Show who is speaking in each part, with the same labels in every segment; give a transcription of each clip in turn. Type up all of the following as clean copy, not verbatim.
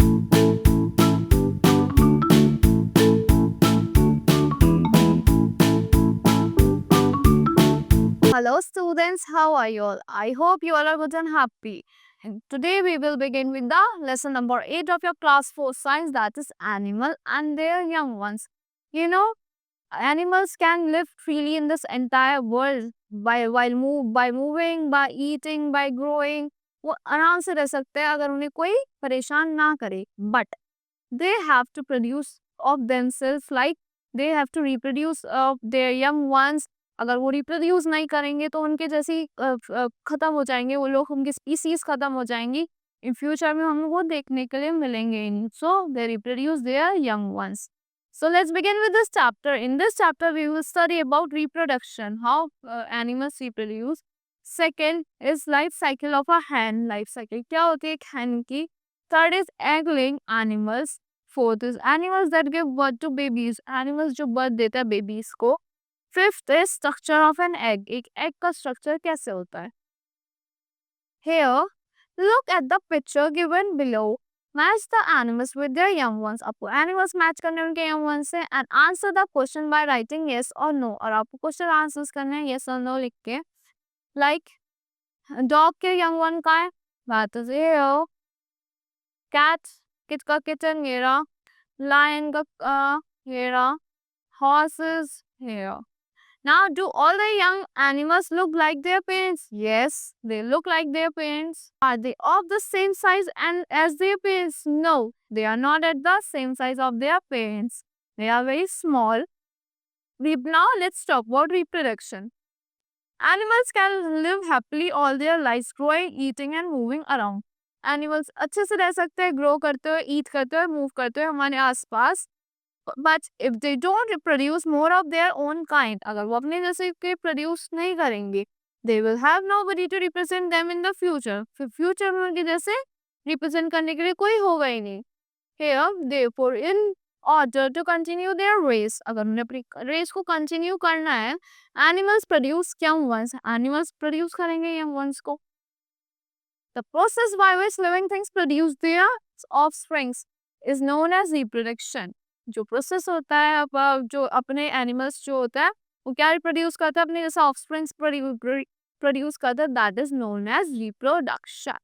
Speaker 1: Hello students, how are you all? I hope you all are good and happy. And today we will begin with the lesson number 8 of your class 4 science, that is animal and their young ones. You know, animals can live freely in this entire world by moving, by eating, by growing. वो आराम से रह सकते हैं अगर उन्हें कोई परेशान ना करे. But they have to produce of themselves, like they have to reproduce of their young ones. अगर वो रिप्रोड्यूस नहीं करेंगे तो उनके जैसी खत्म हो जाएंगे वो लोग, उनकी स्पीसीज खत्म हो जाएंगी. इन फ्यूचर में हम वो देखने के लिए मिलेंगे नहीं. So they reproduce their young ones. So let's begin with this chapter. In this chapter, we will study about reproduction, how animals reproduce. Second is life cycle of a hen. Life cycle क्या होती है एक hen की. Third is egg-laying animals. Fourth is animals that give birth to babies. Animals जो birth देता है babies को. Fifth is structure of an egg. एक egg का structure कैसे होता है. Here, look at the picture given below. Match the animals with their young ones. आपको animals match करने उनके young ones से and answer the question by writing yes or no. और आपको question answers करने हैं yes or no लिख के. Like dog के young one का है, that is here. Cat, kit का kitten ये रहा. Lion का ये रहा. Horses here. Now, do all the young animals look like their parents? Yes, they look like their parents. Are they of the same size and as their parents? No, they are not at the same size of their parents. They are very small. Now, let's talk about reproduction. Animals can live happily all their lives, growing, eating and moving around. Animals अच्छे से रह सकते हैं, grow करते हुए, eat करते हुए, move करते हुए हमारे आसपास. But if they don't produce more of their own kind, अगर वो अपने जैसे के produce नहीं करेंगे, they will have nobody to represent them in the future. फिर future में उनके जैसे represent करने के लिए कोई होगा ही नहीं. Here, therefore, in order to continue their race, अगर उन्हें अपनी race को continue करना है, animals produce young ones. Animals produce करेंगे young ones को. The process by which living things produce their offsprings is known as reproduction. जो process होता है अब जो अपने एनिमल्स जो होता है वो क्या रिप्रोड्यूस करता है अपने जैसा ऑफस्प्रिंग्स प्रोड्यूस करता है, that is known as reproduction.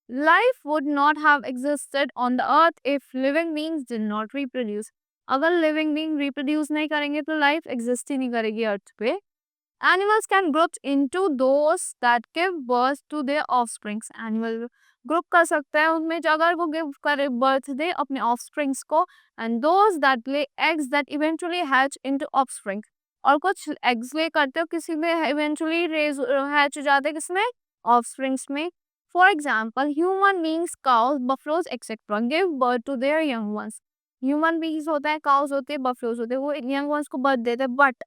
Speaker 1: Life would not have existed on the earth if living beings did not reproduce. अगर लिविंग बीइंग रिप्रोड्यूस नहीं करेंगे तो लाइफ एग्जिस्ट ही नहीं करेगी अर्थ पे. Animals can group into those that give birth to their offsprings. Animal group कर सकता है उनमें जो अगर वो गिव करे बर्थ दे अपने ऑफस्प्रिंग्स को, and those that lay eggs that eventually hatch into offspring. और कुछ एग्स ले करते हो किसी में इवेंचुअली रेज हैच हो जाते हैं किसमें ऑफस्प्रिंग्स में. For example human beings, cows, buffaloes etcetera give birth to their young ones. Human beings होता है, काउस होते हैं, बफलोज होते हैं, वो यंग वंस को बर्थ देते हैं. But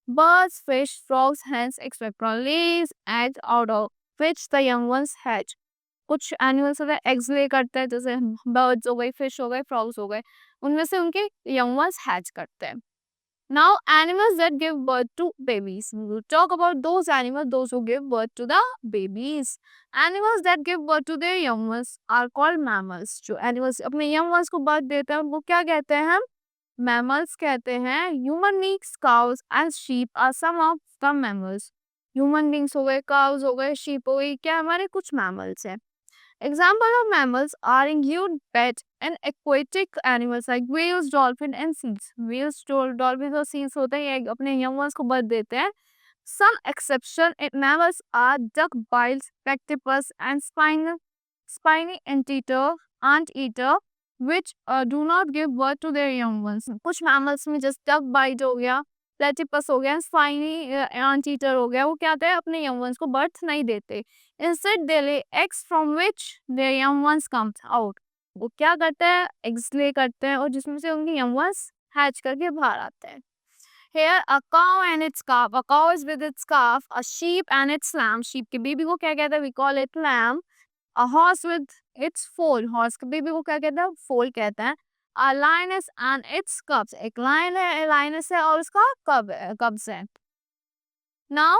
Speaker 1: birds, fish, frogs, hens, etc. lays eggs out of which the young ones hatch. कुछ एनिमल्स होते हैं एग्स ले करते हैं, जैसे बर्ड्स हो गए, फिश हो गए, फ्रॉग्स हो गए, उनमें से उनके यंग वंस हैच करते हैं. Now, animals that give birth to babies. We will talk about those animals, those who give birth to the babies. Animals that give birth to their young ones are called mammals. जो animals अपने young ones को birth देते हैं, वो क्या कहते हैं हम? Mammals कहते हैं. Human beings, cows and sheep are some of the mammals. Human beings हो गए, cows हो गए, sheep हो गई, क्या हमारे कुछ mammals हैं. Example of mammals are include pet and aquatic animals like whales, dolphin and seals. Whales, dolphins और seals होते हैं, ये अपने young ones को birth देते हैं. Some exception in mammals are duck-bills, platypus and spiny anteater which do not give birth to their young ones. कुछ mammals में जैसे duck-bite हो गया, platypus हो गया, spiny anteater हो गया, वो क्या होता है अपने young ones को birth नहीं देते. Instead, they lay eggs from which their young ones comes out. वो क्या करते हैं eggs lay करते हैं और जिसमें से उनके young ones hatch करके बाहर आते हैं. Here, a cow and its calf. A cow is with its calf. A sheep and its lamb. Sheep के baby को क्या कहते हैं? We call it lamb. A horse with its foal. Horse के baby को क्या कहते हैं? Foal कहते हैं. A lioness and its cubs. एक lion है, lioness है और उसका cubs है. Now,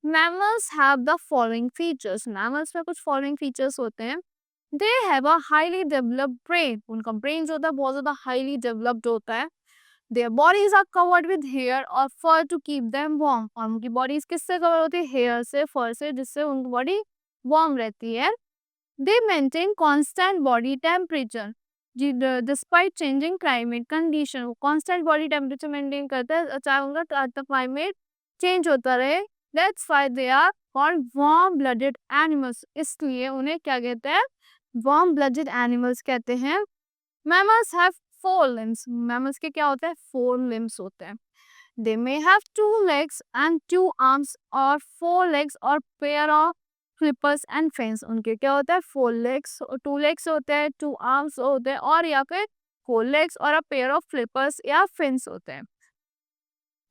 Speaker 1: mammals have the following features. Mammals में कुछ following features होते हैं. They have a highly developed brain, उनका ब्रेन जो होता है बहुत ज्यादा हाईली डेवलप्ड होता है। Their bodies are covered with hair और fur to keep them warm, और उनकी बॉडीज किससे कवर होती है, हेयर से, फर से, जिससे उनकी बॉडी वार्म रहती है। They maintain constant body temperature despite changing climate condition, वो कांस्टेंट बॉडी टेम्परेचर मेंटेन करता है चाहे उनका क्लाइमेट चेंज होता रहे। That's why they are called warm blooded animals, इसलिए उन्हें क्या कहते हैं, वार्म ब्लडेड एनिमल्स कहते हैं। Mammals have four limbs, mammals के क्या होते हैं, फोर लिम्स होते हैं। They may have two legs and two arms और फोर लेग्स और pair of flippers and fins, उनके क्या होता है, फोर लेग्स और टू लेग्स होते हैं, टू आर्म्स होते हैं, और या फिर फोर लेग्स और अ पेयर ऑफ फ्लिपर्स या फिन्स होते हैं।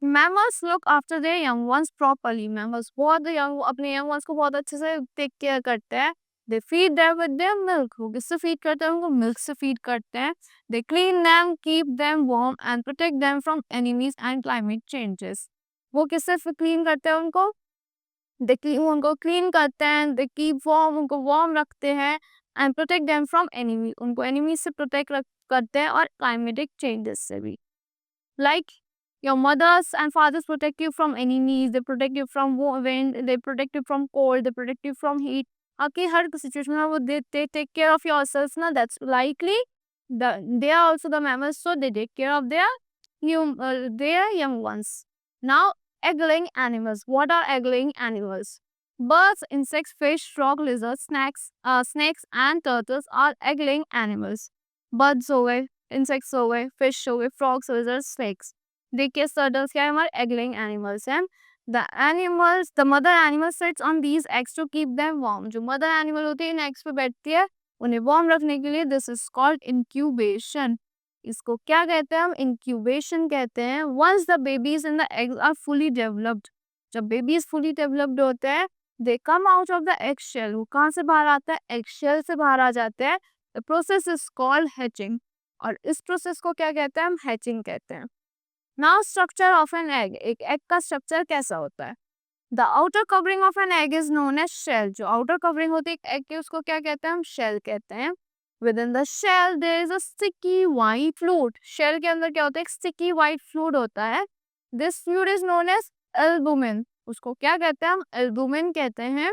Speaker 1: Mammals look after their young once properly, mammals बहुत यंग अपने यंग वंस को बहुत अच्छे से टेक केयर करते हैं। They feed them with their milk, वो किससे फीड करते हैं, उनको मिल्क से फीड करते हैं। They clean them, keep them warm and protect them from enemies and climate changes, वो किससे क्लीन करते हैं उनको, उनको क्लीन करते हैं। दे कीप वार्म, उनको वार्म रखते हैं। And protect them from enemy, उनको एनिमीज से प्रोटेक्ट करते हैं और क्लाइमेटिक चेंजेस से भी। Like your mothers and fathers protect you from enemies, they protect you from wind, they protect you from cold, they protect you from heat. आपकी हर situation में वो they take care of yourselves ना, that's likely they are also the mammals, so they take care of their young ones. Now egg-laying animals. What are egg-laying animals? Birds, insects, fish, frog, lizards, snakes and turtles are egg-laying animals. Birds हो गए, insects हो गए, fish हो गए, frogs, lizards, snakes. देखिए turtles क्या है, हमारे एग लेइंग एनिमल्स हैं। The mother animal sits on these eggs to keep them warm, जो मदर एनिमल होती है इन एग्स पे बैठती है उन्हें वार्म रखने के लिए। दिस इज कॉल्ड इंक्यूबेशन, इसको क्या कहते हैं हम, इंक्यूबेशन कहते हैं। Once the babies in the eggs are fully developed, जब बेबीज फुली डेवलप्ड होते हैं, they come out of the egg shell, वो कहाँ से बाहर आता है, एग शेल से बाहर आ जाते हैं। The process is called hatching, और इस प्रोसेस को क्या कहते हैं, हम हैचिंग कहते हैं। Now structure of an egg, एक एग का स्ट्रक्चर कैसा होता है। The outer covering of an egg is known as shell, जो आउटर कवरिंग होती है एग की उसको क्या कहते हैं, हम शेल कहते हैं। Within the shell there is a sticky white fluid, shell के अंदर क्या होता है, एक स्टिकी व्हाइट फ्लूइड होता है। This fluid is known as albumin, उसको क्या कहते हैं, हम एल्बुमिन कहते हैं।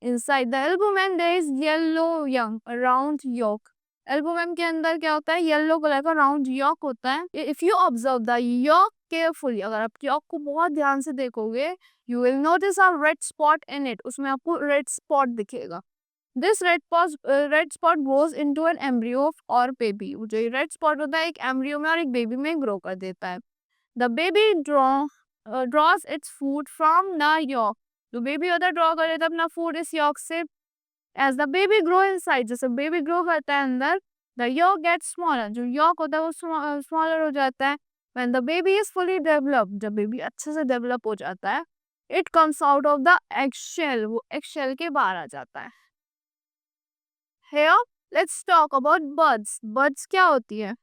Speaker 1: Inside the albumin there is yellow young round yolk, albumin के अंदर क्या होता है, येलो कलर का राउंड यॉक होता है। If you observe the yolk carefully, अगर आप यॉक को बहुत ध्यान से देखोगे, you will notice a red spot in it, उसमें आपको रेड स्पॉट दिखेगा। This red spot goes into an embryo और बेबी, जो ये रेड स्पॉट होता है एक एम्ब्रियो में और एक बेबी में ग्रो कर देता है। The baby draws its food from the yolk, जो बेबी होता है ड्रॉ कर लेता है अपना फूड इस यॉक से। As the baby grow inside, जैसे बेबी ग्रो करता है अंदर, द yolk गेट्स स्मॉलर, जो yolk होता है वो स्मॉलर हो जाता है। When the baby is fully developed, जब बेबी अच्छे से डेवलप हो जाता है, it comes out of the egg shell, वो एग शेल के बाहर आ जाता है। Here let's talk about birds. Birds क्या होती है,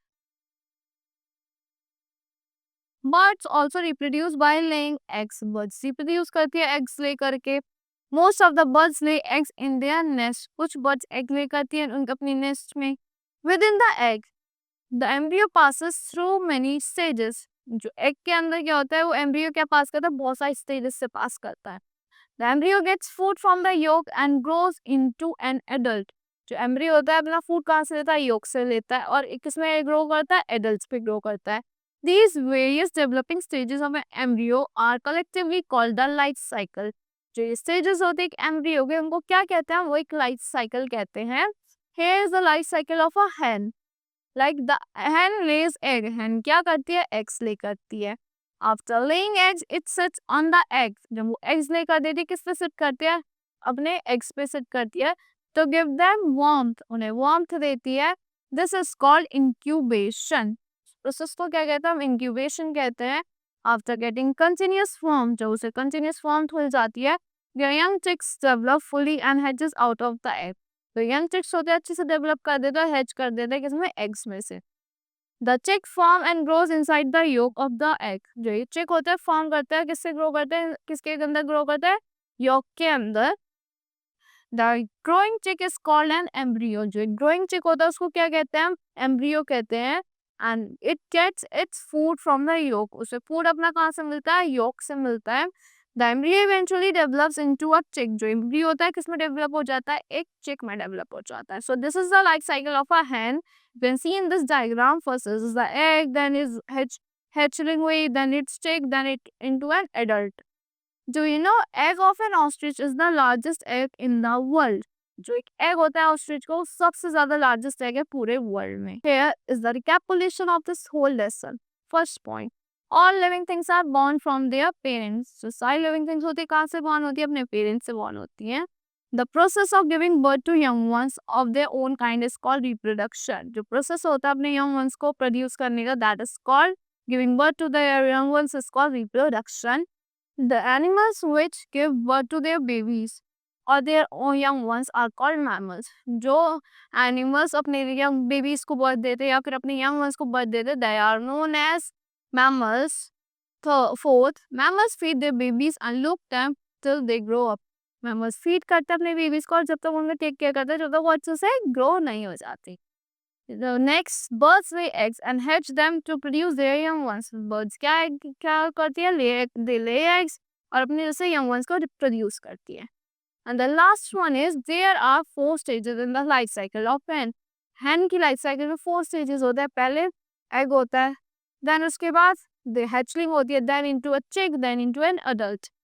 Speaker 1: birds also reproduce by laying eggs, birds reproduce करती है एग्स ले करके। Most of the birds lay eggs in their nest, कुछ बर्ड्स एग ले करती हैं उनके अपनी नेस्ट में। With in the egg the embryo passes through many stages, जो एग के अंदर क्या होता है, वो एम्ब्रियो क्या पास करता है, बहुत सारे स्टेजेस से पास करता है। The embryo gets food from the yolk and grows into an adult, जो एम्ब्रियो होता है अपना फूड कहाँ से लेता है, yolk से लेता है, और किसमें ग्रो करता है, एडल्ट्स पे ग्रो करता है। These various developing stages of an embryo are collectively called the life cycle. जो ये stages होते हैं एक embryo के, उनको क्या कहते हैं, वो एक life cycle कहते हैं। Here is the life cycle of a hen. Like the hen lays egg. Hen क्या करती है, eggs lay करती है। After laying eggs, it sits on the egg. जब वो eggs lay कर देती है, किस पे sit करती है, अपने eggs पे sit करती है। To give them warmth, उन्हें warmth देती है। This is called incubation. Process को क्या कहते हैं, हम इंक्यूबेशन कहते हैं। आफ्टर गेटिंग कंटिन्यूअस फॉर्म, जब उसे कंटिन्यूअस फॉर्म खुल जाती है, the young chicks develop fully and hatches out of the egg, तो यंग चिक्स होते हैं अच्छे से डेवलप कर देते हैं, हैच कर देते हैं किसमें, एग्स में से। The chick form and grows inside the yolk of the egg, जो ये चिक होता है फॉर्म करता है, किससे ग्रो करते हैं, किसके अंदर ग्रो करता है, योक के अंदर। द ग्रोइंग चिक इज कॉल्ड एन एम्ब्रियो. जो एक ग्रोइंग चिक होता है उसको क्या कहते हैं? एम्ब्रियो कहते हैं. And it gets its food from the yolk. उसे फूड अपना कहाँ से मिलता है? योक से मिलता है. The embryo eventually develops into a चिक. जो एम्ब्रियो होता है किसमें डेवलप हो जाता है? एक चिक में डेवलप हो जाता है. So this is the life cycle of a hen. You can see in this diagram, first is the egg, then is hatchling way, then it's chick, then it into an adult. Do you know egg of an ostrich is the largest egg in the world? जो एक egg होता है ostrich को सबसे ज्यादा largest egg है पूरे world में. Here is the recapitulation of this whole lesson. First point, all living things are born from their parents. जो सारी living things होती है कहाँ से born होती है? अपने parents से born होती हैं. The process of giving birth to young ones of their own kind is called reproduction. जो process होता है अपने young ones को produce करने का, that is called giving birth to their young ones is called reproduction. The animals which give birth to their babies or their own young ones are called mammals. जो animals अपने young babies को birth देते या फिर अपने young ones को birth देते, they are known as mammals. Fourth, mammals feed their babies and look them till they grow up. Mammals feed करते अपने babies को और जब तक उनका take care करते जब तक वो अच्छे से grow नहीं हो जाती. The next, birds lay eggs and hatch them to produce their young ones. Birds क्या करती है? They lay eggs और अपने जैसे young ones को produce करती है. And the last one is, there are 4 stages in the life cycle of hen. Hen की life cycle में 4 stages होता है. पहले egg होता है, then उसके बाद the hatchling होती है, then into a chick, then into an adult.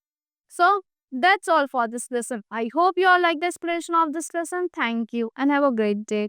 Speaker 1: So that's all for this lesson. I hope you all like the explanation of this lesson. Thank you and have a great day.